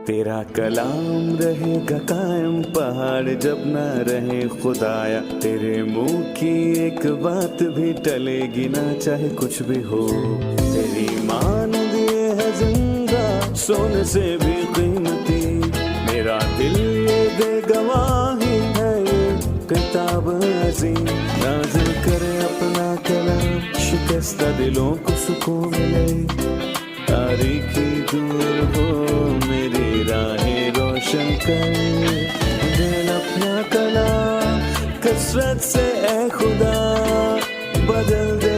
तेरा कलाम रहेगा कायम पहाड़ जब न रहे खुदाया, तेरे मुंह की एक बात भी टलेगी ना चाहे कुछ भी हो। तेरी मान दिए है जिंदा सोने से भी कीमती, मेरा दिल ये दे गवाही है ये किताब अजीम। नाज़िल करे अपना कलाम, शिकस्ता दिलों को सुकून मिले, तारीखी दूर हो मेरी राहें रोशन कर। दिल अपना कलाम कसरत से ए खुदा बदल दे,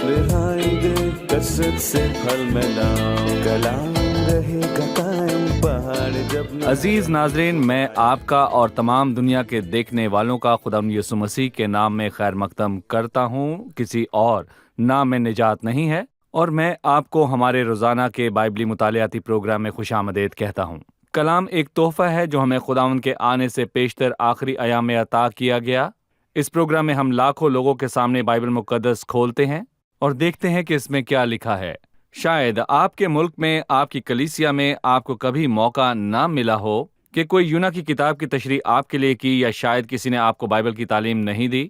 रिहाई दे कसरत से फल मिलाओ, कलाम रहेगा कायम पहाड़ जब। अजीज नाजरीन, मैं आपका और तमाम दुनिया के देखने वालों का खुदावंद यीशु मसीह के नाम में खैर मकदम करता हूँ। किसी और नाम में निजात नहीं है, और मैं आपको हमारे रोज़ाना के बाइबली मुतालियाती प्रोग्राम में खुशामदीद कहता हूँ। कलाम एक तोहफ़ा है जो हमें खुदावंद के आने से पेशतर आखिरी अयाम में अता किया गया। इस प्रोग्राम में हम लाखों लोगों के सामने बाइबल मुक़द्दस खोलते हैं और देखते हैं कि इसमें क्या लिखा है। शायद आपके मुल्क में, आपकी कलीसिया में आपको कभी मौका ना मिला हो कि कोई यूना की किताब की तशरीह आपके लिए की, या शायद किसी ने आपको बाइबल की तालीम नहीं दी।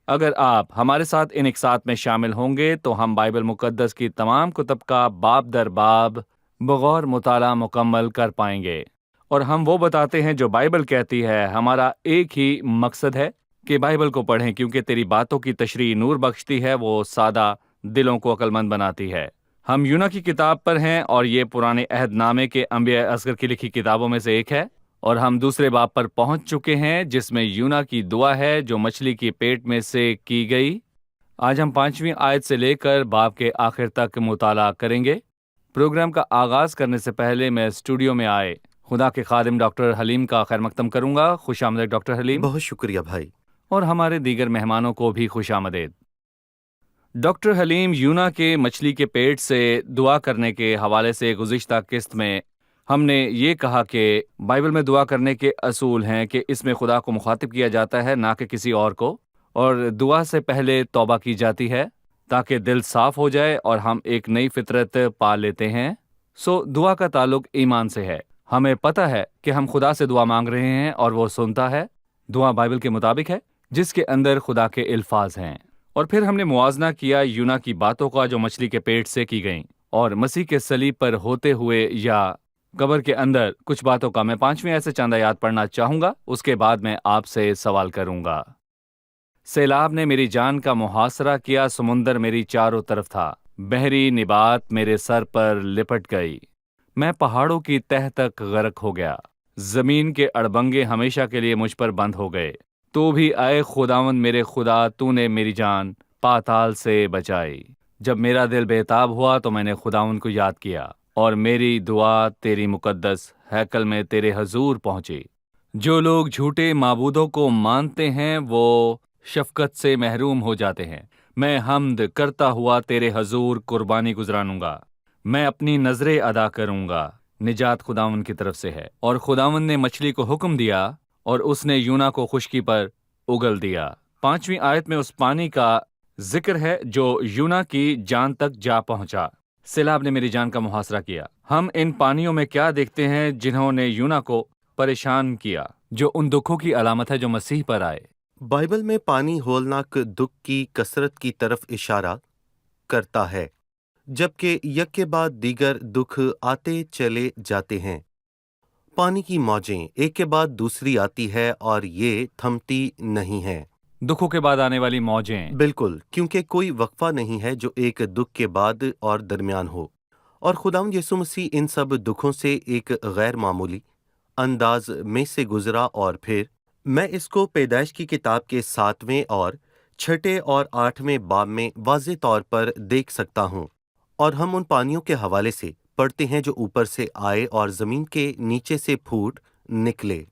अगर आप हमारे साथ इन इक़सात में शामिल होंगे तो हम बाइबल मुक़द्दस की तमाम कुतुब का बाब दर बाब बगौर मुताला मुकम्मल कर पाएंगे। और हम वो बताते हैं जो बाइबल कहती है। हमारा एक ही मकसद है कि बाइबल को पढ़ें, क्योंकि तेरी बातों की तशरीह नूर बख्शती है, वो सादा दिलों को अक्लमंद बनाती है। हम यूना की किताब पर हैं, और ये पुराने अहद नामे के अंबिया असगर की लिखी किताबों में से एक है, और हम दूसरे बाब पर पहुंच चुके हैं जिसमें यूना की दुआ है जो मछली के पेट में से की गई। आज हम 5वीं आयत से लेकर बाब के आखिर तक मुताला करेंगे। प्रोग्राम का आगाज करने से पहले मैं स्टूडियो में आए खुदा के खादिम डॉक्टर हलीम का खैर मकदम करूंगा। खुश आमदीद डॉक्टर हलीम। बहुत शुक्रिया भाई। और हमारे दीगर मेहमानों को भी खुश आमदीद। डॉक्टर हलीम, यूना के मछली के पेट से दुआ करने के हवाले से गुज़िश्ता किस्त में हमने ये कहा कि बाइबल में दुआ करने के असूल हैं कि इसमें खुदा को मुखातिब किया जाता है, ना कि किसी और को, और दुआ से पहले तौबा की जाती है ताकि दिल साफ हो जाए और हम एक नई फितरत पा लेते हैं। सो दुआ का ताल्लुक ईमान से है। हमें पता है कि हम खुदा से दुआ मांग रहे हैं और वो सुनता है। दुआ बाइबल के मुताबिक है जिसके अंदर खुदा के अल्फाज हैं। और फिर हमने मुआजना किया यूना की बातों का जो मछली के पेट से की गईं, और मसीह के सलीब पर होते हुए या कब्र के अंदर कुछ बातों का। मैं 5वीं ऐसे चंद आयत पढ़ना चाहूंगा, उसके बाद मैं आपसे सवाल करूंगा। सैलाब ने मेरी जान का मुहासरा किया, समुंदर मेरी चारों तरफ था, बहरी निबात मेरे सर पर लिपट गई, मैं पहाड़ों की तह तक गर्क हो गया, जमीन के अड़बंगे हमेशा के लिए मुझ पर बंद हो गए। तो भी आए खुदावंद मेरे खुदा, तूने मेरी जान पाताल से बचाई। जब मेरा दिल बेताब हुआ तो मैंने खुदावंद को याद किया, और मेरी दुआ तेरी मुकद्दस हैकल में तेरे हजूर पहुंची। जो लोग झूठे माबूदों को मानते हैं वो शफकत से महरूम हो जाते हैं। मैं हम्द करता हुआ तेरे हजूर कुर्बानी गुजरानूंगा, मैं अपनी नजरें अदा करूंगा। निजात खुदावंद की तरफ से है। और खुदावंद ने मछली को हुक्म दिया और उसने यूना को खुश्की पर उगल दिया। 5वीं आयत में उस पानी का जिक्र है जो यूना की जान तक जा पहुंचा। सैलाब ने मेरी जान का मुहासरा किया। हम इन पानियों में क्या देखते हैं जिन्होंने यूना को परेशान किया, जो उन दुखों की अलामत है जो मसीह पर आए। बाइबल में पानी होलनाक दुख की कसरत की तरफ इशारा करता है, जबकि एक के बाद दीगर दुख आते चले जाते हैं। पानी की मौजें एक के बाद दूसरी आती है और ये थमती नहीं है। दुखों के बाद आने वाली मौजें। बिल्कुल, क्योंकि कोई वक्फा नहीं है जो एक दुख के बाद और दरमियान हो। और खुदावंद यीशु मसीह इन सब दुखों से एक गैर मामूली अंदाज में से गुजरा, और फिर मैं इसको पैदाइश की किताब के 7वें और 6 और 8वें बाब में वाज़े तौर पर देख सकता हूँ। और हम उन पानियों के हवाले से पढ़ते हैं जो ऊपर से आए और जमीन के नीचे से फूट निकले,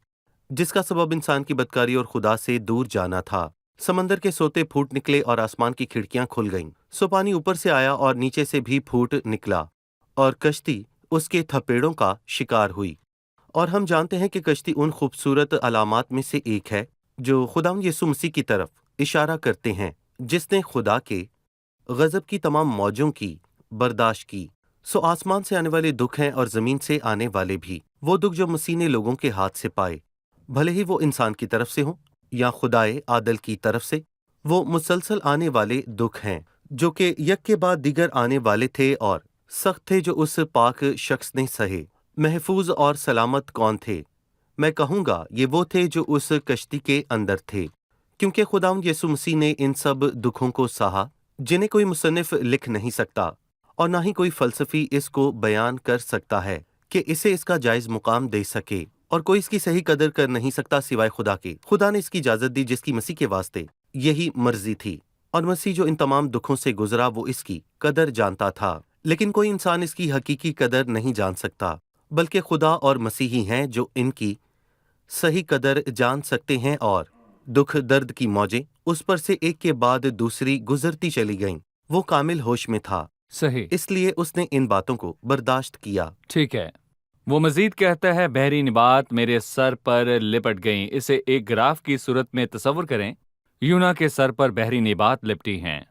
जिसका सबब इंसान की बदकारी और खुदा से दूर जाना था। समंदर के सोते फूट निकले और आसमान की खिड़कियां खुल गईं। सो पानी ऊपर से आया और नीचे से भी फूट निकला, और कश्ती उसके थपेड़ों का शिकार हुई। और हम जानते हैं कि कश्ती उन खूबसूरत अलामात में से एक है जो खुदावंद यीशु मसीह की तरफ इशारा करते हैं, जिसने खुदा के गजब की तमाम मौजों की बर्दाश्त की। सो आसमान से आने वाले दुख हैं और ज़मीन से आने वाले भी वो दुख जो मसीह ने लोगों के हाथ से पाए, भले ही वो इंसान की तरफ से हों या खुदाए आदल की तरफ से, वो मुसलसल आने वाले दुख हैं जो कि यक के बाद दिगर आने वाले थे और सख्त थे, जो उस पाक शख्स ने सहे। महफूज और सलामत कौन थे? मैं कहूँगा ये वो थे जो उस कश्ती के अंदर थे, क्योंकि खुदावंद यीशु मसीह ने इन सब दुखों को सहा जिन्हें कोई मुसन्निफ लिख नहीं सकता और ना ही कोई फलसफी इसको बयान कर सकता है कि इसे इसका जायज मुकाम दे सके, और कोई इसकी सही कदर कर नहीं सकता सिवाय खुदा के। खुदा ने इसकी इजाजत दी जिसकी मसीह के वास्ते यही मर्जी थी, और मसीह जो इन तमाम दुखों से गुजरा वो इसकी कदर जानता था। लेकिन कोई इंसान इसकी हकीकी कदर नहीं जान सकता, बल्कि खुदा और मसीह ही हैं जो इनकी सही कदर जान सकते हैं। और दुख दर्द की मौजें उस पर से एक के बाद दूसरी गुजरती चली गईं। वो कामिल होश में था, सही। इसलिए उसने इन बातों को बर्दाश्त किया। ठीक है। वो मजीद कहता है, बहरी निबात मेरे सर पर लिपट गईं। इसे एक ग्राफ की सूरत में तस्वुर करें। यूना के सर पर बहरी निबात लिपटी हैं,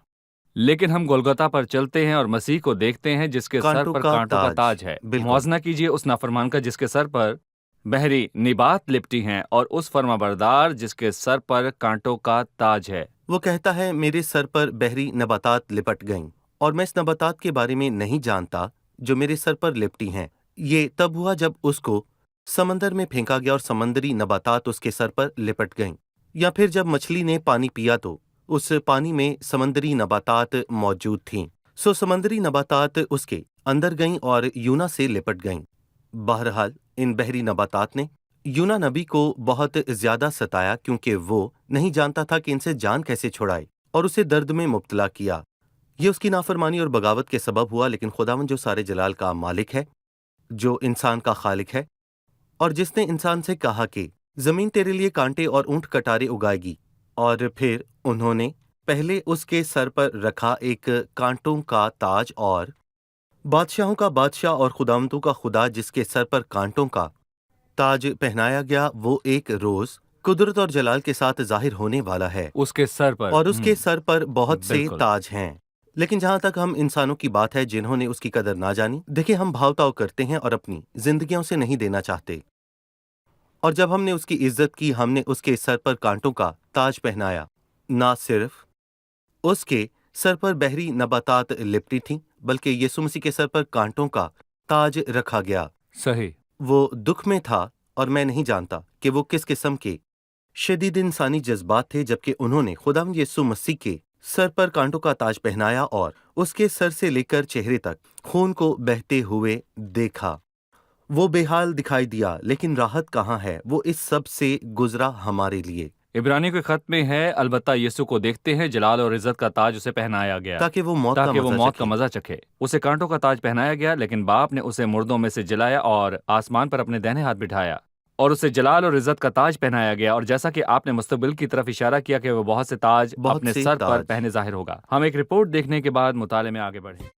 लेकिन हम गोलगोता पर चलते हैं और मसीह को देखते हैं जिसके सर कांटों पर का कांटों का ताज। ताज है। बिल्कुल। मुआवजा कीजिए उस नाफरमान का जिसके सर पर बहरी निबात लिपटी हैं और उस फरमाबरदार जिसके सर पर कांटों का ताज है। वो कहता है मेरे सर पर बहरी नबातात लिपट गईं, और मैं इस नबातात के बारे में नहीं जानता जो मेरे सर पर लिपटी हैं। ये तब हुआ जब उसको समंदर में फेंका गया और समंदरी नबातात उसके सर पर लिपट गईं, या फिर जब मछली ने पानी पिया तो उस पानी में समंदरी नबातात मौजूद थीं। सो समंदरी नबातात उसके अंदर गईं और यूना से लिपट गईं। बहरहाल इन बहरी नबातात ने यूना नबी को बहुत ज्यादा सताया, क्योंकि वो नहीं जानता था कि इनसे जान कैसे छुड़ाए, और उसे दर्द में मुब्तला किया। ये उसकी नाफरमानी और बगावत के सबब हुआ। लेकिन खुदावंद जो सारे जलाल का मालिक है, जो इंसान का खालिक है, और जिसने इंसान से कहा कि जमीन तेरे लिए कांटे और ऊंट कटारे उगाएगी, और फिर उन्होंने पहले उसके सर पर रखा एक कांटों का ताज, और बादशाहों का बादशाह और खुदावंदों का खुदा जिसके सर पर कांटों का ताज पहनाया गया, वो एक रोज कुदरत और जलाल के साथ जाहिर होने वाला है। उसके सर पर और उसके सर पर बहुत से बिल्कुल। ताज हैं। लेकिन जहां तक हम इंसानों की बात है जिन्होंने उसकी कदर ना जानी, देखिए हम भावताव करते हैं और अपनी जिंदगियों से नहीं देना चाहते। और जब हमने उसकी इज्जत की, हमने उसके सर पर कांटों का ताज पहनाया। ना सिर्फ उसके सर पर बहरी नबातात लिपटी थीं, बल्कि यीशु मसीह के सर पर कांटों का ताज रखा गया। सही। वो दुख में था, और मैं नहीं जानता कि वो किस किस्म के शदीद इंसानी जज्बात थे, जबकि उन्होंने खुदावंद यीशु मसीह के सर पर कांटों का ताज पहनाया और उसके सर से लेकर चेहरे तक खून को बहते हुए देखा। वो बेहाल दिखाई दिया, लेकिन राहत कहाँ है? वो इस सब से गुजरा हमारे लिए, इब्रानियों के खत में है, अलबत्ता यीशु को देखते हैं जलाल और इज्जत का ताज उसे पहनाया गया ताकि वो मौत का मजा चखे। उसे कांटों का ताज पहनाया गया, लेकिन बाप ने उसे मुर्दों में से जलाया और आसमान पर अपने दाहिने हाथ बिठाया, और उसे जलाल और इज्जत का ताज पहनाया गया। और जैसा कि आपने मुस्तकबिल की तरफ इशारा किया कि वो बहुत से ताज अपने सर पर पहने जाहिर होगा। हम एक रिपोर्ट देखने के बाद मुताले में आगे बढ़े।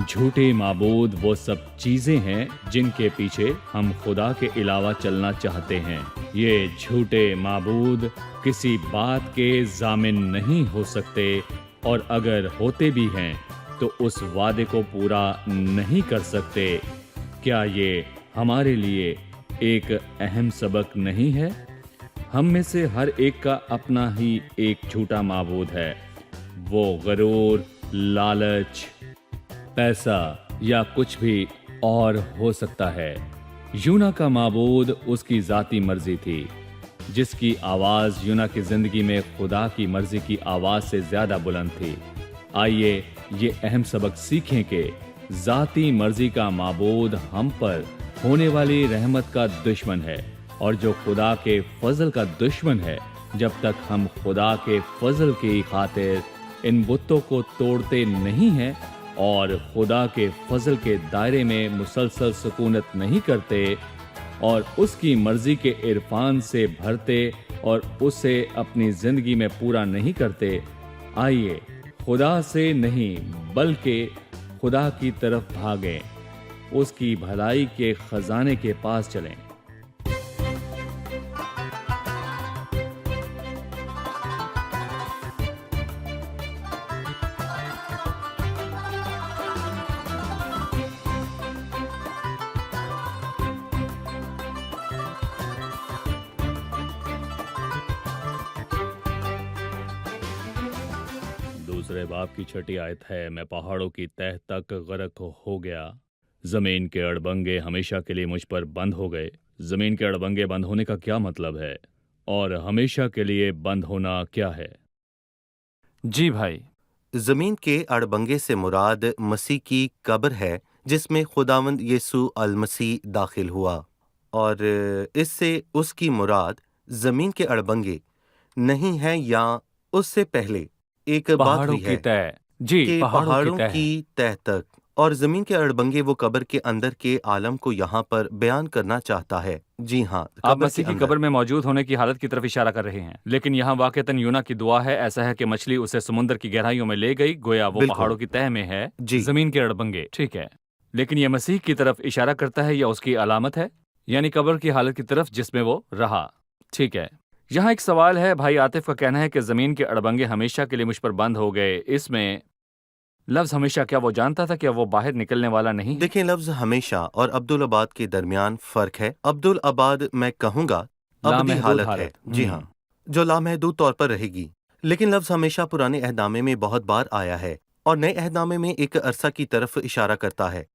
झूठे माबूद वो सब चीजें हैं जिनके पीछे हम खुदा के अलावा चलना चाहते हैं। ये झूठे माबूद किसी बात के जामिन नहीं हो सकते, और अगर होते भी हैं तो उस वादे को पूरा नहीं कर सकते। क्या ये हमारे लिए एक अहम सबक नहीं है? हम में से हर एक का अपना ही एक झूठा माबूद है। वो गरूर, लालच, पैसा या कुछ भी और हो सकता है। यूना का माबूद उसकी जाती मर्जी थी, जिसकी आवाज यूना की जिंदगी में खुदा की मर्जी की आवाज से ज्यादा बुलंद थी। आइए ये अहम सबक सीखें कि जाती मर्जी का माबूद हम पर होने वाली रहमत का दुश्मन है, और जो खुदा के फजल का दुश्मन है। जब तक हम खुदा के फजल की खातिर इन बुतों को तोड़ते नहीं हैं और खुदा के फजल के दायरे में मुसलसल सुकूनत नहीं करते और उसकी मर्जी के इरफान से भरते और उसे अपनी जिंदगी में पूरा नहीं करते, आइए खुदा से नहीं बल्कि खुदा की तरफ भागें, उसकी भलाई के खजाने के पास चलें। दूसरे बाब की 6 आयत है, मैं पहाड़ों की तह तक गर्क हो गया, जमीन के अड़बंगे हमेशा के लिए मुझ पर बंद हो गए। जमीन के अड़बंगे बंद होने का क्या मतलब है और हमेशा के लिए बंद होना क्या है? जी भाई, जमीन के अड़बंगे से मुराद मसीह की कब्र है जिसमें खुदावंद यीशु अल मसीह दाखिल हुआ, और इससे उसकी मुराद जमीन के अड़बंगे नहीं है, या उससे पहले एक बात पहाड़ों हुई की है तय, जी कि पहाड़ों की पहाड़ों तय। की तह तक, और जमीन के अड़बंगे वो कब्र के अंदर के आलम को यहाँ पर बयान करना चाहता है। जी हाँ, आप कब्र के मसीह की अंदर। कब्र में मौजूद होने की हालत की तरफ इशारा कर रहे हैं, लेकिन यहाँ वाक़तन यूना की दुआ है। ऐसा है कि मछली उसे समुद्र की गहराइयों में ले गई, गोया वो बिल्कुल। पहाड़ों की तह में है, जी। जमीन के अड़बंगे। ठीक है, लेकिन यह मसीह की तरफ इशारा करता है या उसकी अलामत है, यानी कब्र की हालत की तरफ जिसमें वो रहा। ठीक है, यहाँ एक सवाल है। भाई आतिफ का कहना है कि जमीन के अड़बंगे हमेशा के लिए मुझ पर बंद हो गए। इसमें लफ्ज हमेशा, क्या वो जानता था कि वो बाहर निकलने वाला नहीं है? देखें, लफ्ज हमेशा और अब्दुल आबाद के दरमियान फर्क है। अब्दुल आबाद मैं कहूंगा अबदी लामहदूद हालत है। हालत। जी हाँ, जो लामहदूद तौर पर रहेगी। लेकिन लफ्ज हमेशा पुराने अहदनामे में बहुत बार आया है और नए अहदनामे में एक अरसा की तरफ इशारा करता है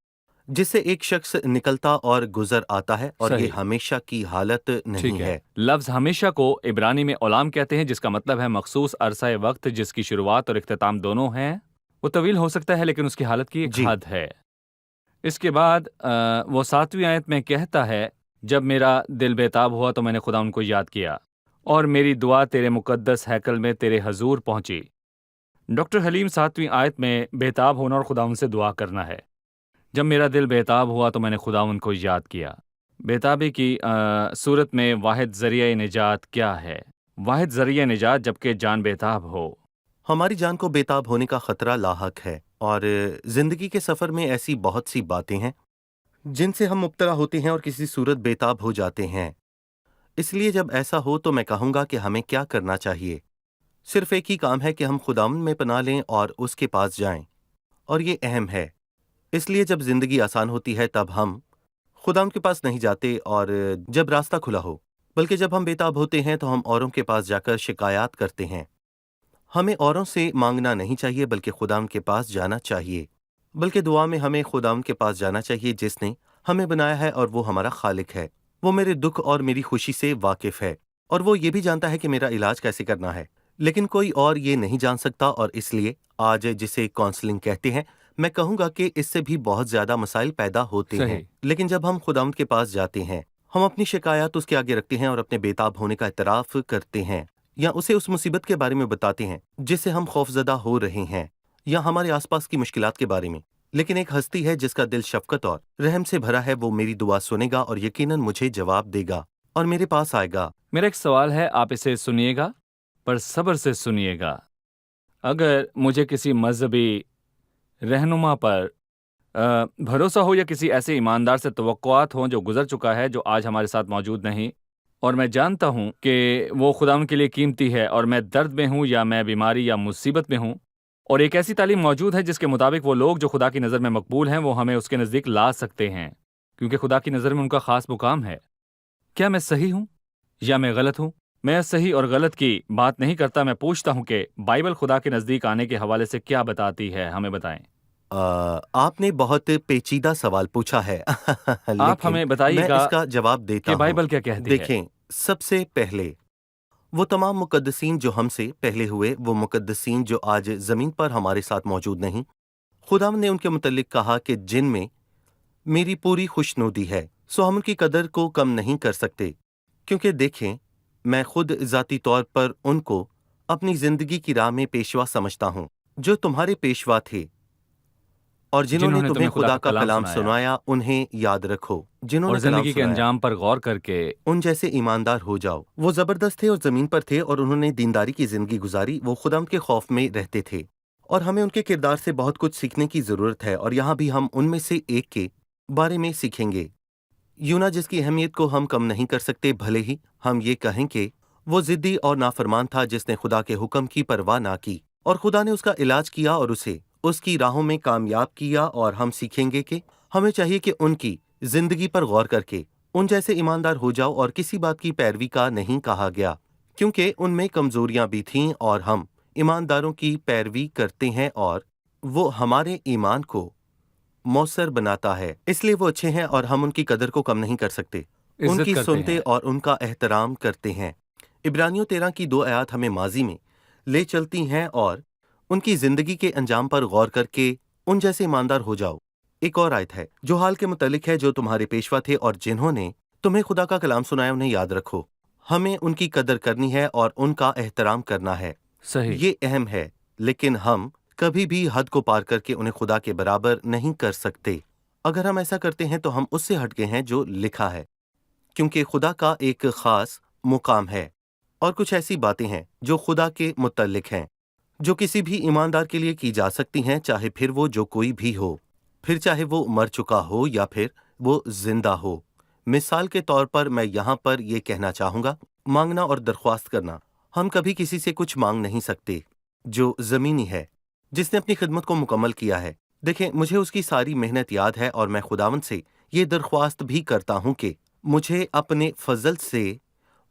जिससे एक शख्स निकलता और गुजर आता है, और ये सही। हमेशा की हालत नहीं ठीक है। लफ्ज हमेशा को इब्रानी में औलाम कहते हैं, जिसका मतलब है मखसूस अरसा वक्त जिसकी शुरुआत और इख्तिताम दोनों हैं। वो तवील हो सकता है लेकिन उसकी हालत की एक जी। हद है। इसके बाद वो 7वीं आयत में कहता है, जब मेरा दिल बेताब हुआ तो मैंने खुदा उनको याद किया और मेरी दुआ तेरे मुकद्दस हैकल में तेरे हजूर पहुंची। डॉक्टर हलीम, 7वीं आयत में बेताब होना और खुदा उनसे दुआ करना है। जब मेरा दिल बेताब हुआ तो मैंने खुदा उनको याद किया। बेताबी की सूरत में वाहिद ज़रिया निजात क्या है? वाहिद ज़रिया निजात जबकि जान बेताब हो। हमारी जान को बेताब होने का खतरा लाहक है, और जिंदगी के सफर में ऐसी बहुत सी बातें हैं जिनसे हम मुब्तला होते हैं और किसी सूरत बेताब हो जाते हैं। इसलिए जब ऐसा हो तो मैं कहूँगा कि हमें क्या करना चाहिए। सिर्फ एक ही काम है कि हम खुदावंद में पनाह लें और उसके पास जाएं, और ये अहम है। इसलिए जब जिंदगी आसान होती है तब हम खुदावंद के पास नहीं जाते, और जब रास्ता खुला हो, बल्कि जब हम बेताब होते हैं तो हम औरों के पास जाकर शिकायत करते हैं। हमें औरों से मांगना नहीं चाहिए बल्कि खुदावंद के पास जाना चाहिए। बल्कि दुआ में हमें खुदावंद के पास जाना चाहिए जिसने हमें बनाया है, और वो हमारा खालिक है। वो मेरे दुख और मेरी खुशी से वाकिफ है, और वो ये भी जानता है कि मेरा इलाज कैसे करना है। लेकिन कोई और ये नहीं जान सकता, और इसलिए आज जिसे काउंसलिंग कहते हैं, मैं कहूँगा कि इससे भी बहुत ज्यादा मसाइल पैदा होते सही। हैं। लेकिन जब हम खुदावंद के पास जाते हैं, हम अपनी शिकायत उसके आगे रखते हैं और अपने बेताब होने का इतराफ करते हैं, या उसे उस मुसीबत के बारे में बताते हैं जिससे हम खौफजदा हो रहे हैं, या हमारे आसपास की मुश्किलात के बारे में। लेकिन एक हस्ती है जिसका दिल शफकत और रहम से भरा है। वो मेरी दुआ सुनेगा और यकीनन मुझे जवाब देगा और मेरे पास आएगा। मेरा एक सवाल है, आप इसे सुनिएगा पर सब्र से सुनिएगा। अगर मुझे किसी मजहबी रहनुमा पर भरोसा हो या किसी ऐसे ईमानदार से तवक्कुआत हों जो गुजर चुका है, जो आज हमारे साथ मौजूद नहीं, और मैं जानता हूं कि वो खुदावन के लिए कीमती है, और मैं दर्द में हूं या मैं बीमारी या मुसीबत में हूं, और एक ऐसी तालीम मौजूद है जिसके मुताबिक वो लोग जो खुदा की नज़र में मकबूल हैं वो हमें उसके नज़दीक ला सकते हैं क्योंकि खुदा की नज़र में उनका ख़ास मुकाम है। क्या मैं सही हूं या मैं गलत हूं? मैं सही और गलत की बात नहीं करता, मैं पूछता हूं कि बाइबल खुदा के नज़दीक आने के हवाले से क्या बताती है, हमें बताएं। आपने बहुत पेचीदा सवाल पूछा है आप हमें मैं बताइएगा इसका जवाब देता कि हूँ। बाइबल क्या कहती है। देखें, सबसे पहले वो तमाम मुकद्दसीन जो हमसे पहले हुए, वो मुकद्दसीन जो आज ज़मीन पर हमारे साथ मौजूद नहीं, खुदा ने उनके मुतल्लिक कहा कि जिनमें मेरी पूरी खुशनुदी है, सो हम उनकी कदर को कम नहीं कर सकते। क्योंकि देखें, मैं खुद ज़ाती तौर पर उनको अपनी ज़िंदगी की राह में पेशवा समझता हूँ, जो तुम्हारे पेशवा थे और जिन्होंने तुम्हें खुदा का कलाम सुनाया, उन्हें याद रखो। और जिन्होंने जिंदगी के अंजाम पर गौर करके उन जैसे ईमानदार हो जाओ। वो जबरदस्त थे और जमीन पर थे और उन्होंने दीनदारी की जिंदगी गुजारी। वो खुदा के खौफ में रहते थे और हमें उनके किरदार से बहुत कुछ सीखने की जरूरत है, और यहाँ भी हम उनमें से एक के बारे में सीखेंगे, यूना, जिसकी अहमियत को हम कम नहीं कर सकते। भले ही हम ये कहें कि वो जिद्दी और नाफरमान था जिसने खुदा के हुक्म की परवाह ना की, और खुदा ने उसका इलाज किया और उसे उसकी राहों में कामयाब किया। और हम सीखेंगे कि हमें चाहिए कि उनकी जिंदगी पर गौर करके उन जैसे ईमानदार हो जाओ, और किसी बात की पैरवी का नहीं कहा गया क्योंकि उनमें कमजोरियां भी थीं और हम ईमानदारों की पैरवी करते हैं और वो हमारे ईमान को मौसर बनाता है, इसलिए वो अच्छे हैं और हम उनकी कदर को कम नहीं कर सकते। इज्जत उनकी करते सुनते हैं। और उनका एहतराम करते हैं। इब्रानियों 13 की 2 आयत हमें माजी में ले चलती हैं और उनकी जिंदगी के अंजाम पर गौर करके उन जैसे ईमानदार हो जाओ। एक और आयत है जो हाल के मुतालिक है, जो तुम्हारे पेशवा थे और जिन्होंने तुम्हें खुदा का कलाम सुनाया, उन्हें याद रखो। हमें उनकी कदर करनी है और उनका एहतराम करना है। सही। ये अहम है, लेकिन हम कभी भी हद को पार करके उन्हें खुदा के बराबर नहीं कर सकते। अगर हम ऐसा करते हैं तो हम उससे हटके हैं जो लिखा है, क्योंकि खुदा का एक खास मुकाम है और कुछ ऐसी बातें हैं जो खुदा के मुतल्लिक हैं, जो किसी भी ईमानदार के लिए की जा सकती हैं, चाहे फिर वो जो कोई भी हो, फिर चाहे वो मर चुका हो या फिर वो जिंदा हो। मिसाल के तौर पर मैं यहाँ पर ये कहना चाहूँगा, मांगना और दरख्वास्त करना। हम कभी किसी से कुछ मांग नहीं सकते जो ज़मीनी है, जिसने अपनी खिदमत को मुकम्मल किया है। देखें, मुझे उसकी सारी मेहनत याद है और मैं खुदावंद से ये दरख्वास्त भी करता हूँ कि मुझे अपने फजल से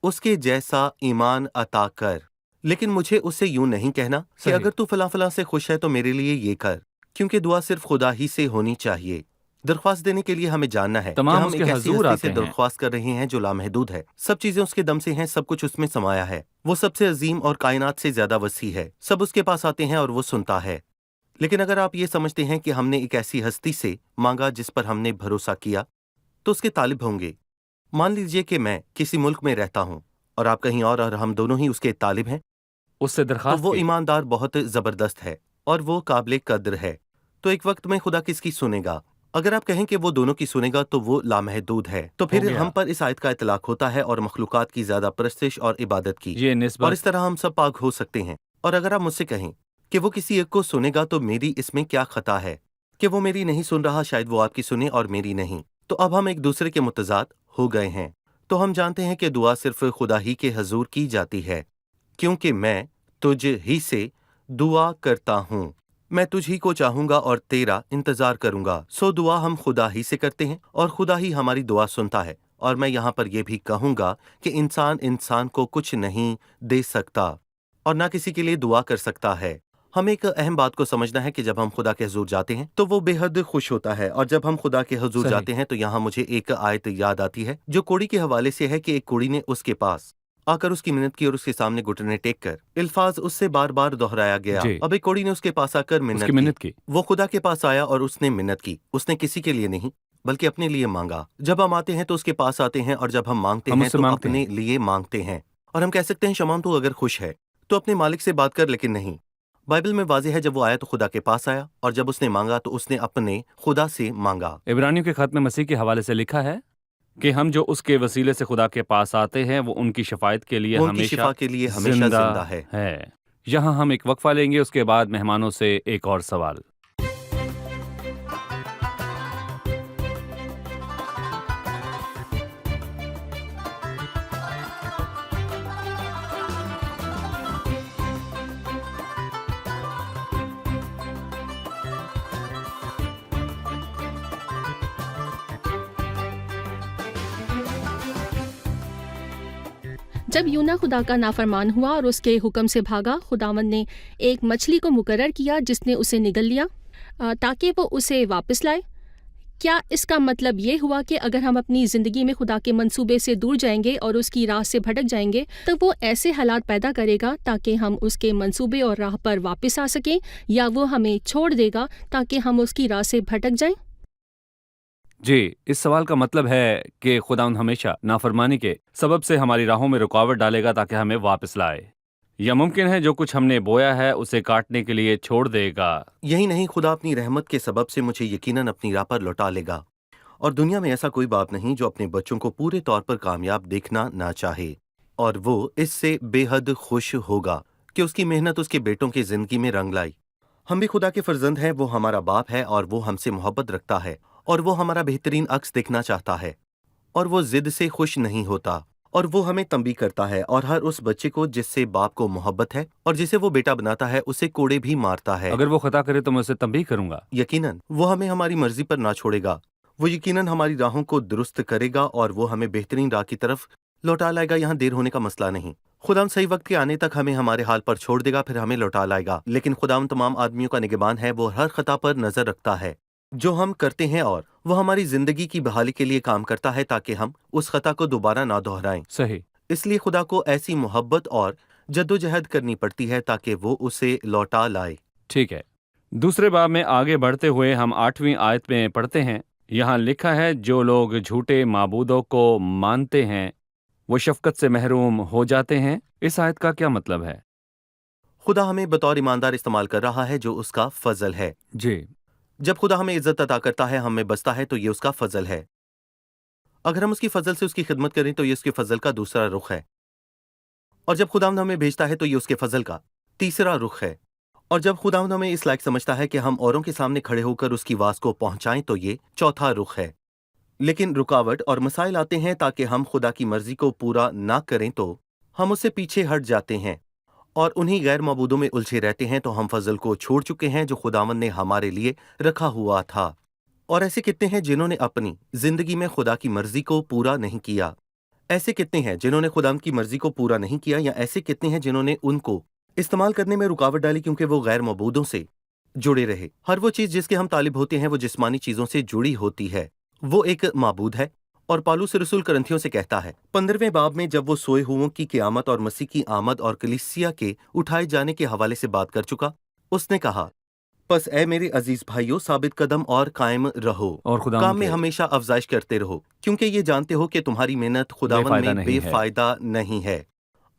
उसके जैसा ईमान अता कर। लेकिन मुझे उससे यूं नहीं कहना कि सही। अगर तू फला फला से खुश है तो मेरे लिए ये कर, क्योंकि दुआ सिर्फ खुदा ही से होनी चाहिए। दरख्वास्त देने के लिए हमें जानना है कि तमाम हम उसके एक ऐसी हजूर हस्ती आते से हैं। दरख्वास्त कर रहे हैं जो लामहदूद है। सब चीजें उसके दम से हैं, सब कुछ उसमें समाया है। वो सबसे अजीम और कायनात से ज्यादा वसी है। सब उसके पास आते हैं और वो सुनता है। लेकिन अगर आप ये समझते हैं कि हमने एक ऐसी हस्ती से मांगा जिस पर हमने भरोसा किया, तो उसके तालिब होंगे। मान लीजिए कि मैं किसी मुल्क में रहता हूँ और आप कहीं और हम दोनों ही उसके तालिब हैं, उससे तो दरखास्त वो की। ईमानदार बहुत ज़बरदस्त है और वो काबिल कद्र है। तो एक वक्त में खुदा किसकी सुनेगा? अगर आप कहें कि वो दोनों की सुनेगा तो वो लामहदूद है। तो फिर गया। हम पर इस आयत का इतलाक होता है और मखलूकात की ज़्यादा परस्तिश और इबादत की, ये और निस्बत इस तरह हम सब पाक हो सकते हैं। और अगर आप मुझसे कहें कि वो किसी एक को सुनेगा तो मेरी इसमें क्या खता है कि वो मेरी नहीं सुन रहा, शायद वो आपकी सुने और मेरी नहीं, तो अब हम एक दूसरे के मुतजाद हो गए हैं। तो हम जानते हैं कि दुआ सिर्फ खुदा ही के हजूर की जाती है, क्योंकि मैं तुझ ही से दुआ करता हूँ। मैं तुझ ही को चाहूंगा और तेरा इंतजार करूंगा। सो दुआ हम खुदा ही से करते हैं और खुदा ही हमारी दुआ सुनता है। और मैं यहाँ पर यह भी कहूंगा कि इंसान इंसान को कुछ नहीं दे सकता और ना किसी के लिए दुआ कर सकता है। हमें एक अहम बात को समझना है कि जब हम खुदा के हुजूर जाते हैं तो वो बेहद खुश होता है। और जब हम खुदा के हुजूर सही। जाते हैं तो यहाँ मुझे एक आयत याद आती है जो कोड़ी के हवाले से है कि एक कोड़ी ने उसके पास आकर उसकी मिन्नत की और उसके सामने घुटने टेक कर इल्फाज उससे बार बार दोहराया गया। जी। अब एक कोड़ी ने उसके पास आकर उसकी मिन्नत की। वो खुदा के पास आया और उसने मिन्नत की। उसने किसी के लिए नहीं बल्कि अपने लिए मांगा। जब हम आते हैं तो उसके पास आते हैं और जब हम मांगते हम हैं उससे तो मांगते अपने लिए मांगते हैं। और हम कह सकते हैं शमान तू अगर खुश है तो अपने मालिक से बात कर, लेकिन नहीं। बाइबल में वाज़ेह है, जब वो आया तो खुदा के पास आया और जब उसने मांगा तो उसने अपने खुदा से मांगा। इब्रानियों के खत में मसीह के हवाले से लिखा है कि हम जो उसके वसीले से खुदा के पास आते हैं वो उनकी शफायत के लिए वो उनकी हमेशा शिफा के लिए हमेशा जिंदा है। यहाँ हम एक वक्फा लेंगे, उसके बाद मेहमानों से एक और सवाल। जब यूना खुदा का नाफरमान हुआ और उसके हुक्म से भागा, खुदावंद ने एक मछली को मुकर्रर किया जिसने उसे निगल लिया ताकि वो उसे वापस लाए। क्या इसका मतलब ये हुआ कि अगर हम अपनी ज़िंदगी में खुदा के मंसूबे से दूर जाएंगे और उसकी राह से भटक जाएंगे तो वो ऐसे हालात पैदा करेगा ताकि हम उसके मंसूबे और राह पर वापस आ सकें, या वो हमें छोड़ देगा ताकि हम उसकी राह से भटक जाएं? जी, इस सवाल का मतलब है कि खुदावंद हमेशा नाफरमानी के सबब से हमारी राहों में रुकावट डालेगा ताकि हमें वापस लाए, या मुमकिन है जो कुछ हमने बोया है उसे काटने के लिए छोड़ देगा। यही नहीं, खुदा अपनी रहमत के सबब से मुझे यकीनन अपनी राह पर लौटा लेगा। और दुनिया में ऐसा कोई बाप नहीं जो अपने बच्चों को पूरे तौर पर कामयाब देखना ना चाहे, और वो इससे बेहद खुश होगा कि उसकी मेहनत उसके बेटों की जिंदगी में रंग लाई। हम भी खुदा के फर्जंद हैं, वो हमारा बाप है और वो हमसे मोहब्बत रखता है और वो हमारा बेहतरीन अक्स देखना चाहता है और वो जिद से खुश नहीं होता और वो हमें तंबी करता है। और हर उस बच्चे को जिससे बाप को मोहब्बत है और जिसे वो बेटा बनाता है उसे कोड़े भी मारता है। अगर वो खता करे तो मैं उसे तंबीह करूंगा। यकीनन वो हमें हमारी मर्जी पर ना छोड़ेगा। वो यकीनन हमारी राहों को दुरुस्त करेगा और वो हमें बेहतरीन राह की तरफ लौटा लाएगा। यहाँ देर होने का मसला नहीं। खुदाम सही वक्त के आने तक हमें हमारे हाल पर छोड़ देगा, फिर हमें लौटा लाएगा। लेकिन खुदाम तमाम आदमियों का निगहबान है, वो हर खता पर नजर रखता है जो हम करते हैं, और वो हमारी जिंदगी की बहाली के लिए काम करता है ताकि हम उस खता को दोबारा ना दोहराएं। सही। इसलिए खुदा को ऐसी मोहब्बत और जद्दोजहद करनी पड़ती है ताकि वो उसे लौटा लाए। ठीक है। दूसरे बाब में आगे बढ़ते हुए हम 8वीं आयत में पढ़ते हैं, यहाँ लिखा है, जो लोग झूठे माबूदों को मानते हैं वो शफकत से महरूम हो जाते हैं। इस आयत का क्या मतलब है? खुदा हमें बतौर ईमानदार इस्तेमाल कर रहा है, जो उसका फजल है। जी। जब खुदा हमें इज्जत अता करता है, हमें बसता है, तो ये उसका फजल है। अगर हम उसकी फजल से उसकी खिदमत करें तो ये उसके फजल का दूसरा रुख है। और जब खुदावंद हमें भेजता है तो ये उसके फजल का तीसरा रुख है। और जब खुदावंद हमें इस लायक समझता है कि हम औरों के सामने खड़े होकर उसकी आवाज को पहुंचाएं तो ये चौथा रुख है। लेकिन रुकावट और मसाइल आते हैं ताकि हम खुदा की मर्जी को पूरा ना करें तो हम उससे पीछे हट जाते हैं और उन्हीं गैर मबूदों में उलझे रहते हैं, तो हम फजल को छोड़ चुके हैं जो खुदावंद ने हमारे लिए रखा हुआ था। और ऐसे कितने हैं जिन्होंने अपनी जिंदगी में खुदा की मर्जी को पूरा नहीं किया? ऐसे कितने हैं जिन्होंने खुदावंद की मर्जी को पूरा नहीं किया, या ऐसे कितने हैं जिन्होंने उनको इस्तेमाल करने में रुकावट डाली क्योंकि वो गैर मबूदों से जुड़े रहे। हर वो चीज जिसके हम तालिब होते हैं वो जिस्मानी चीजों से जुड़ी होती है, वो एक माबूद है। और पालूस रसूल करंथियों से कहता है 15वें बाब में, जब वो सोए हुओं की क़यामत और मसीह की आमद और कलीसिया के उठाए जाने के हवाले से बात कर चुका, उसने कहा, बस ए मेरे अजीज भाइयों, साबित कदम और कायम रहो और खुदा काम में हमेशा अफजाइश करते रहो, क्योंकि ये जानते हो कि तुम्हारी मेहनत खुदावन में बेफायदा नहीं है।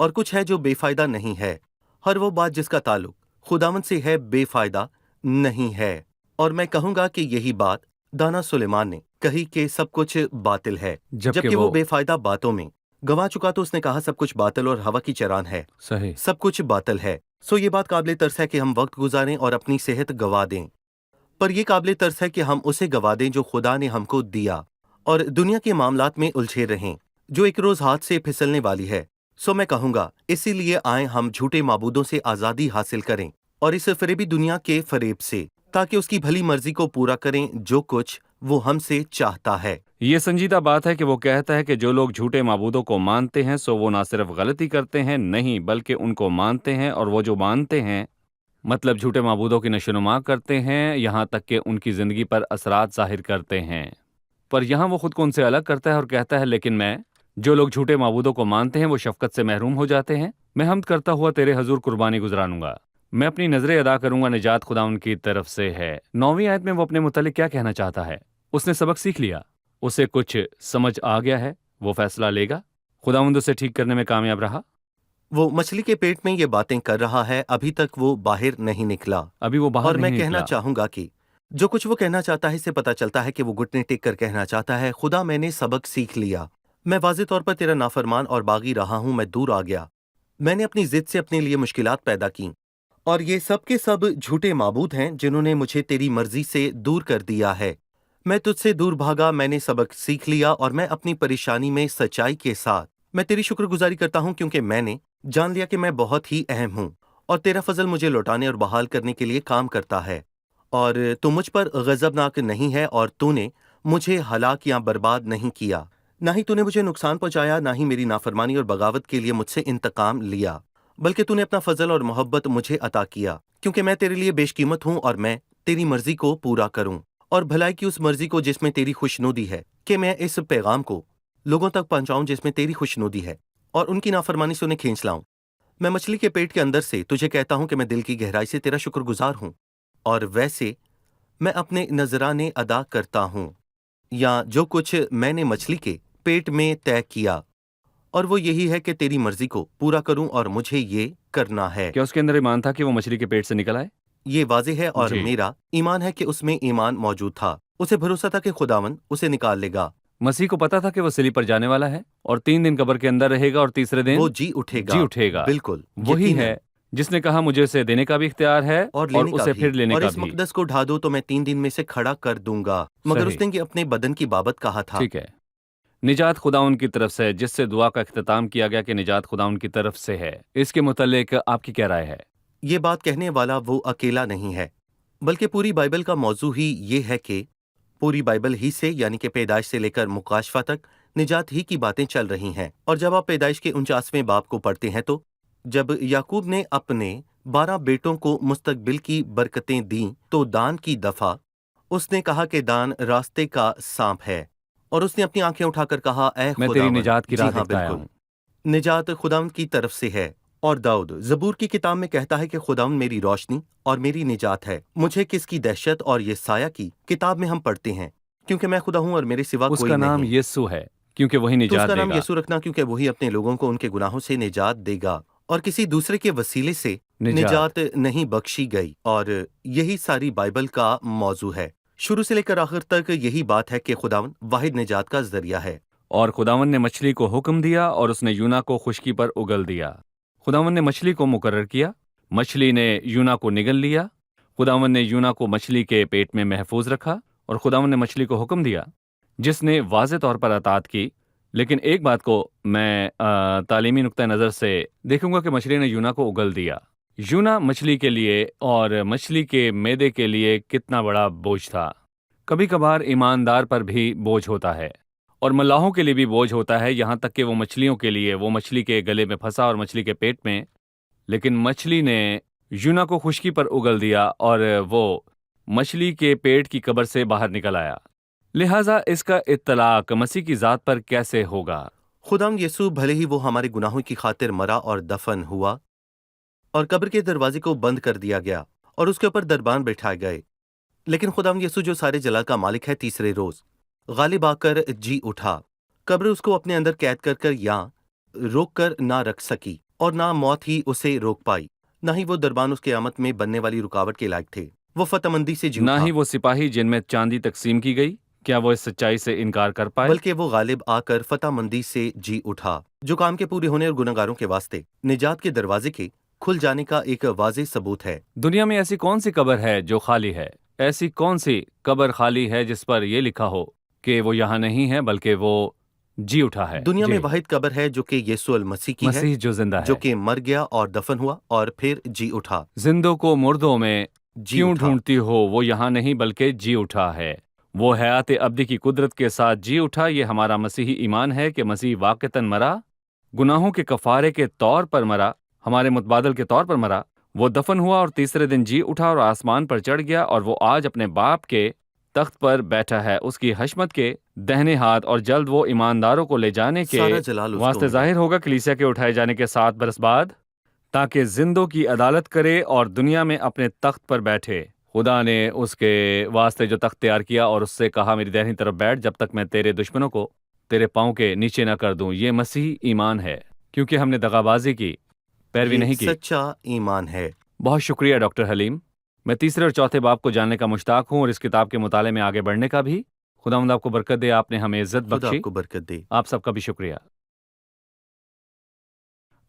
और कुछ है जो बेफायदा नहीं है, हर वो बात जिसका ताल्लुक खुदावन से है बेफायदा नहीं है। और मैं कहूंगा कि यही बात दाना सुलेमान ने कही कि सब कुछ बातिल है, जबकि वो बेफायदा बातों में गवा चुका, तो उसने कहा सब कुछ बातिल और हवा की चरान है। सही। सब कुछ बातिल है। सो ये बात काबिल तरस है कि हम वक्त गुजारें और अपनी सेहत गवा दें, पर यह काबिल तरस है कि हम उसे गवा दें जो खुदा ने हमको दिया, और दुनिया के मामलात में उलझे रहें जो एक रोज हाथ से फिसलने वाली है। सो मैं कहूंगा, इसीलिए आए हम झूठे माबूदों से आजादी हासिल करें और इस फरेबी दुनिया के फरेब से, ताकि उसकी भली मर्जी को पूरा करें जो कुछ वो हमसे चाहता है। ये संजीदा बात है कि वो कहता है कि जो लोग झूठे माबूदों को मानते हैं सो वो ना सिर्फ गलती करते हैं, नहीं बल्कि उनको मानते हैं, और वो जो मानते हैं मतलब झूठे माबूदों की नशोनुमा करते हैं, यहाँ तक कि उनकी ज़िंदगी पर असरात ज़ाहिर करते हैं। पर यहाँ वो खुद को उनसे अलग करता है और कहता है, लेकिन मैं, जो लोग झूठे माबूदों को मानते हैं वो शफकत से महरूम हो जाते हैं। मैं हमद करता हुआ तेरे हजूर कुर्बानी गुजरानूंगा, मैं अपनी नजरें अदा करूंगा, निजात खुदा उनकी तरफ से है। 9वीं आयत में वो अपने मुतालिक क्या कहना चाहता है? उसने सबक सीख लिया, उसे कुछ समझ आ गया है, वो फैसला लेगा। खुदावंद उसे ठीक करने में कामयाब रहा। वो मछली के पेट में ये बातें कर रहा है, अभी तक वो बाहर नहीं निकला। अभी वो बाहर और मैं नहीं कहना निकला। चाहूंगा कि जो कुछ वो कहना चाहता है इससे पता चलता है कि वो घुटने टेक कर कहना चाहता है, खुदा मैंने सबक सीख लिया, मैं वाज़ेह तौर पर तेरा नाफरमान और बागी रहा हूं, मैं दूर आ गया, मैंने अपनी जिद से अपने लिए मुश्किलात पैदा की, और ये सब के सब झूठे माबूद हैं जिन्होंने मुझे तेरी मर्जी से दूर कर दिया है। मैं तुझसे दूर भागा, मैंने सबक सीख लिया, और मैं अपनी परेशानी में सच्चाई के साथ मैं तेरी शुक्रगुजारी करता हूं, क्योंकि मैंने जान लिया कि मैं बहुत ही अहम हूं और तेरा फजल मुझे लौटाने और बहाल करने के लिए काम करता है। और तू मुझ पर गजबनाक नहीं है, और तूने मुझे हलाक या बर्बाद नहीं किया, ना ही तूने मुझे नुकसान पहुंचाया, ना ही मेरी नाफरमानी और बगावत के लिए मुझसे इंतकाम लिया, बल्कि तूने अपना फजल और मोहब्बत मुझे अता किया, क्योंकि मैं तेरे लिए बेशकीमत हूं और मैं तेरी मर्जी को पूरा करूं और भलाई की उस मर्जी को जिसमें तेरी खुशनुदी है, कि मैं इस पैगाम को लोगों तक पहुंचाऊं जिसमें तेरी खुशनुदी है, और उनकी नाफरमानी से उन्हें खींच लाऊं। मैं मछली के पेट के अंदर से तुझे कहता हूं कि मैं दिल की गहराई से तेरा शुक्रगुजार हूं, और वैसे मैं अपने नजराने अदा करता हूं, या जो कुछ मैंने मछली के पेट में तय किया, और वो यही है कि तेरी मर्जी को पूरा करूं और मुझे ये करना है। क्या उसके अंदर ईमान था कि वो मछली के पेट से निकल आए? ये वाज़ेह है, और जी। मेरा ईमान है कि उसमें ईमान मौजूद था। उसे भरोसा था कि खुदावन उसे निकाल लेगा। मसीह को पता था कि वो सिली पर जाने वाला है और 3 दिन कब्र के अंदर रहेगा और तीसरे दिन वो जी उठेगा। जी उठेगा। बिल्कुल वही यकीनन। है जिसने कहा मुझे उसे देने का भी इख्तियार है और और लेने का उसे भी। फिर लेने और का इस भी। मकदस को ढा दो तो मैं 3 दिन में से खड़ा कर दूंगा। मगर सही। उसने ये अपने बदन की बाबत कहा था। ठीक है। निजात खुदा उनकी तरफ से है, जिससे दुआ का इख्तिताम किया गया कि निजात खुदा उनकी तरफ से है। इसके मुतालिक आपकी क्या राय है? ये बात कहने वाला वो अकेला नहीं है, बल्कि पूरी बाइबल का मौजू ही ये है कि पूरी बाइबल ही से, यानी कि पैदाइश से लेकर मुकाशफा तक, نجات ہی کی باتیں چل رہی ہیں۔ اور جب آپ پیدائش کے 49ویں باب کو پڑھتے ہیں تو جب یعقوب نے اپنے 12 بیٹوں کو مستقبل کی برکتیں دیں تو دان کی دفعہ اس نے کہا کہ دان راستے کا سانپ ہے، اور اس نے اپنی آنکھیں اٹھا کر کہا اے میں خداوند، تیری نجات کی راہ جی ہاں دکھتا آیا بالکل، ہوں۔ نجات خداوند کی طرف سے ہے۔ اور داؤد زبور کی کتاب میں کہتا ہے کہ خداوند میری روشنی اور میری نجات ہے، مجھے کس کی دہشت اور یہ سایہ کی کتاب میں ہم پڑھتے ہیں، کیونکہ میں خدا ہوں اور میرے سوا اس کوئی کا نام نہیں۔ یسوع ہے کیونکہ وہی تو اس نجات کا دے نام گا۔ یسوع رکھنا کیونکہ وہی اپنے لوگوں کو ان کے گناہوں سے نجات دے گا، اور کسی دوسرے کے وسیلے سے نجات نہیں بخشی گئی۔ اور یہی ساری بائبل کا موضوع ہے، شروع سے لے کر آخر تک یہی بات ہے کہ خداوند واحد نجات کا ذریعہ ہے۔ اور خداوند نے مچھلی کو حکم دیا اور اس نے یونا کو خشکی پر اگل دیا۔ خداوند نے مچھلی کو مقرر کیا، مچھلی نے یونا کو نگل لیا۔ خداوند نے یونا کو مچھلی کے پیٹ میں محفوظ رکھا، اور خداوند نے مچھلی کو حکم دیا جس نے واضح طور پر اطاعت کی۔ لیکن ایک بات کو میں تعلیمی نقطہ نظر سے دیکھوں گا کہ مچھلی نے یونا کو اگل دیا۔ یونا مچھلی کے لیے اور مچھلی کے معدے کے لیے کتنا بڑا بوجھ تھا۔ کبھی کبھار ایماندار پر بھی بوجھ ہوتا ہے، اور ملاحوں کے لیے بھی بوجھ ہوتا ہے، یہاں تک کہ وہ مچھلیوں کے لیے، وہ مچھلی کے گلے میں پھنسا اور مچھلی کے پیٹ میں، لیکن مچھلی نے یونا کو خشکی پر اگل دیا اور وہ مچھلی کے پیٹ کی قبر سے باہر نکل آیا۔ لہٰذا اس کا اطلاق مسیح کی ذات پر کیسے ہوگا؟ خداوند یسوع بھلے ہی وہ ہمارے گناہوں کی خاطر مرا اور دفن ہوا، اور قبر کے دروازے کو بند کر دیا گیا اور اس کے اوپر دربان بٹھائے گئے، لیکن خداوند یسوع جو سارے جلال کا مالک ہے تیسرے روز غالب آ کر جی اٹھا۔ قبر اس کو اپنے اندر قید کر یا روک کر نہ رکھ سکی، اور نہ موت ہی اسے روک پائی، نہ ہی وہ دربان اس قیامت میں بننے والی رکاوٹ کے لائق تھے۔ وہ فتح مندی سے جی نہ اٹھا، ہی وہ سپاہی جن میں چاندی تقسیم کی گئی، کیا وہ اس سچائی سے انکار کر پائے؟ بلکہ وہ غالب آ کر فتح مندی سے جی اٹھا، جو کام کے پورے ہونے اور گناہگاروں کے واسطے نجات کے دروازے کے کھل جانے کا ایک واضح ثبوت ہے۔ دنیا میں ایسی کون سی قبر ہے جو خالی ہے؟ ایسی کون سی قبر خالی ہے جس پر یہ لکھا ہو کہ وہ یہاں نہیں ہے بلکہ وہ جی اٹھا ہے؟ دنیا جی، میں واحد قبر ہے جو کہ یسوع المسیح کی ہے، مسیح جو زندہ ہے، جو کہ مر گیا اور دفن ہوا اور پھر جی اٹھا۔ زندوں کو مردوں میں جی کیوں اٹھا۔ ڈھونڈتی ہو؟ وہ یہاں نہیں بلکہ جی اٹھا ہے۔ وہ حیات ابدی کی قدرت کے ساتھ جی اٹھا۔ یہ ہمارا مسیحی ایمان ہے کہ مسیح واقعتاً مرا، گناہوں کے کفارے کے طور پر مرا، ہمارے متبادل کے طور پر مرا، وہ دفن ہوا اور تیسرے دن جی اٹھا اور آسمان پر چڑھ گیا، اور وہ آج اپنے باپ کے تخت پر بیٹھا ہے، اس کی حشمت کے دہنے ہاتھ، اور جلد وہ ایمانداروں کو لے جانے کے سارا جلال اس کو واسطے ملا۔ ظاہر ہوگا کلیسیا کے اٹھائے جانے کے 7 برس بعد، تاکہ زندوں کی عدالت کرے اور دنیا میں اپنے تخت پر بیٹھے۔ خدا نے اس کے واسطے جو تخت تیار کیا اور اس سے کہا میری دہنی طرف بیٹھ جب تک میں تیرے دشمنوں کو تیرے پاؤں کے نیچے نہ کر دوں۔ یہ مسیحی ایمان ہے، کیونکہ ہم نے دغابازی کی پیروی یہ نہیں کی۔ سچا ایمان ہے۔ بہت شکریہ ڈاکٹر حلیم۔ میں تیسرے اور چوتھے باب کو جاننے کا مشتاق ہوں اور اس کتاب کے مطالعے میں آگے بڑھنے کا بھی۔ خداوند آپ کو برکت دے، آپ نے ہمیں عزت خدا بخشی، آپ کو برکت دے۔ آپ سب کا بھی شکریہ۔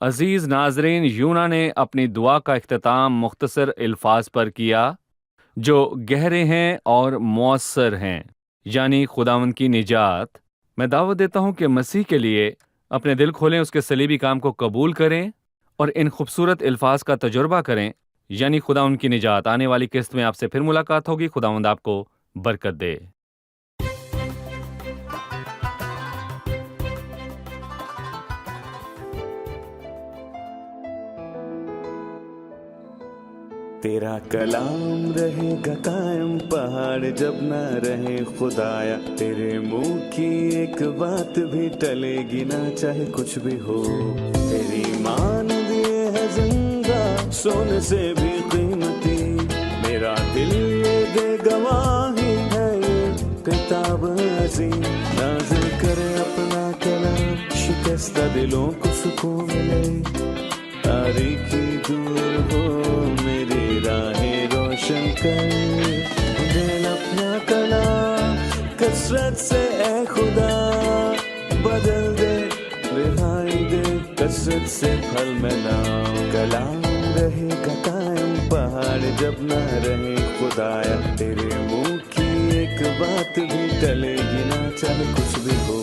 عزیز ناظرین، یونا نے اپنی دعا کا اختتام مختصر الفاظ پر کیا جو گہرے ہیں اور مؤثر ہیں، یعنی خداوند کی نجات۔ میں دعوت دیتا ہوں کہ مسیح کے لیے اپنے دل کھولیں، اس کے صلیبی کام کو قبول کریں اور ان خوبصورت الفاظ کا تجربہ کریں، یعنی خداوند کی نجات۔ آنے والی قسط میں آپ سے پھر ملاقات ہوگی۔ خداوند آپ کو برکت دے۔ تیرا کلام رہے گا قائم، پہاڑ جب نہ رہے خدایا، تیرے منہ کی ایک بات بھی ٹلے گی نہ، چاہے کچھ بھی ہو۔ تیری مان دیے ہے زندہ، سونے سے بھی قیمتی، میرا دل یہ دے گواہی ہے، یہ کتاب عظیم نازل کرے اپنا کلام، شکستہ دلوں کو سکون ملے، تاریکی دور ہو میری راہیں روشن کر، دل اپنا کلام کثرت سے اے خدا بدل دے، رہائی دے کثرت سے پھل میں لاؤ۔ کلام رہے گا قائم، پہاڑ جب نہ رہے خدایا، تیرے منہ کی ایک بات بھی ٹلے گی نہ، چاہے کچھ بھی ہو۔